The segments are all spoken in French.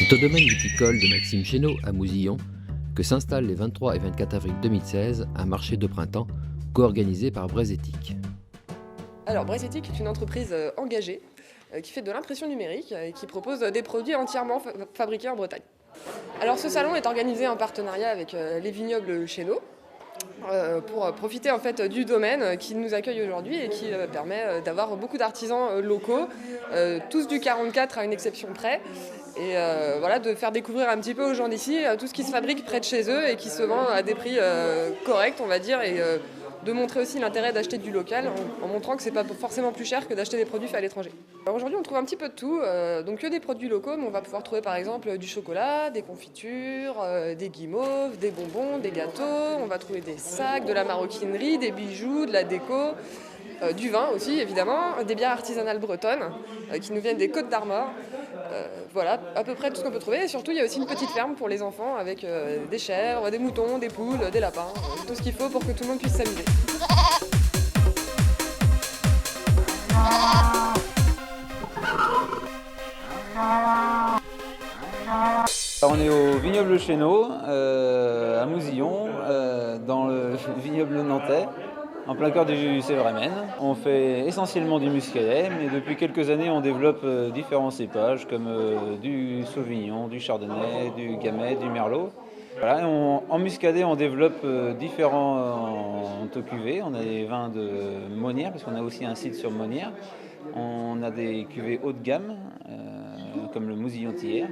C'est au domaine viticole de Maxime Chénaud à Mousillon que s'installe les 23 et 24 avril 2016 un marché de printemps co-organisé par Breizétique. Alors Breizétique est une entreprise engagée qui fait de l'impression numérique et qui propose des produits entièrement fabriqués en Bretagne. Alors ce salon est organisé en partenariat avec les vignobles Chénaud pour profiter en fait du domaine qui nous accueille aujourd'hui et qui permet d'avoir beaucoup d'artisans locaux, tous du 44 à une exception près, et voilà, de faire découvrir un petit peu aux gens d'ici tout ce qui se fabrique près de chez eux et qui se vend à des prix corrects, on va dire, et de montrer aussi l'intérêt d'acheter du local en montrant que c'est pas forcément plus cher que d'acheter des produits faits à l'étranger. Alors aujourd'hui on trouve un petit peu de tout, donc que des produits locaux, mais on va pouvoir trouver par exemple du chocolat, des confitures, des guimauves, des bonbons, des gâteaux, on va trouver des sacs, de la maroquinerie, des bijoux, de la déco, du vin aussi évidemment, des bières artisanales bretonnes qui nous viennent des Côtes d'Armor. Voilà, à peu près tout ce qu'on peut trouver. Et surtout, il y a aussi une petite ferme pour les enfants avec des chèvres, des moutons, des poules, des lapins, tout ce qu'il faut pour que tout le monde puisse s'amuser. On est au vignoble Chénaud, à Mousillon, dans le vignoble nantais, en plein cœur du Sévrémen. On fait essentiellement du muscadet, mais depuis quelques années on développe différents cépages comme du sauvignon, du chardonnay, du gamay, du merlot. Voilà, en muscadet on développe différents cuvées. On a des vins de Monnières, parce qu'on a aussi un site sur Monnières. On a des cuvées haut de gamme, comme le Mousillon-Thiers.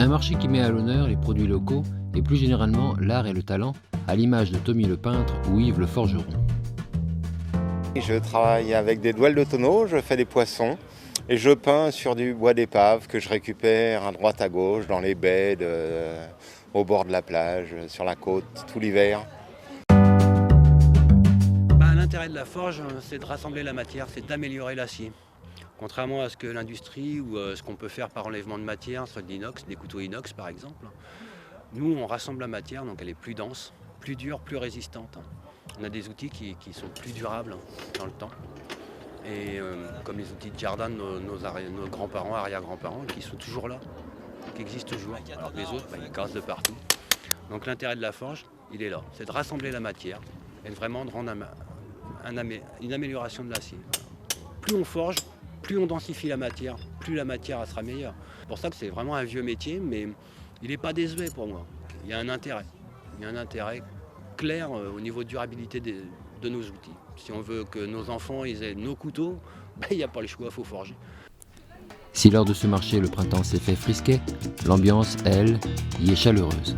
Un marché qui met à l'honneur les produits locaux et plus généralement l'art et le talent, à l'image de Tommy le peintre ou Yves le forgeron. Je travaille avec des douelles de tonneau, je fais des poissons et je peins sur du bois d'épave que je récupère à droite à gauche dans les baies, au bord de la plage, sur la côte, tout l'hiver. L'intérêt de la forge, c'est de rassembler la matière, c'est d'améliorer l'acier. Contrairement à ce que l'industrie ou ce qu'on peut faire par enlèvement de matière, soit de l'inox, des couteaux inox par exemple, nous on rassemble la matière, donc elle est plus dense, plus dure, plus résistante. On a des outils qui sont plus durables dans le temps. Et comme les outils de jardin de nos grands-parents, arrière-grands-parents, qui sont toujours là, qui existent toujours. Alors que les autres, ils cassent de partout. Donc l'intérêt de la forge, il est là, c'est de rassembler la matière et vraiment de rendre une amélioration de l'acier. Plus on forge, plus on densifie la matière, plus la matière sera meilleure. C'est pour ça que c'est vraiment un vieux métier, mais il n'est pas désuet pour moi. Il y a un intérêt. Il y a un intérêt clair au niveau de durabilité de nos outils. Si on veut que nos enfants ils aient nos couteaux, il n'y a pas le choix, il faut forger. Si lors de ce marché le printemps s'est fait frisquet, l'ambiance, elle, y est chaleureuse.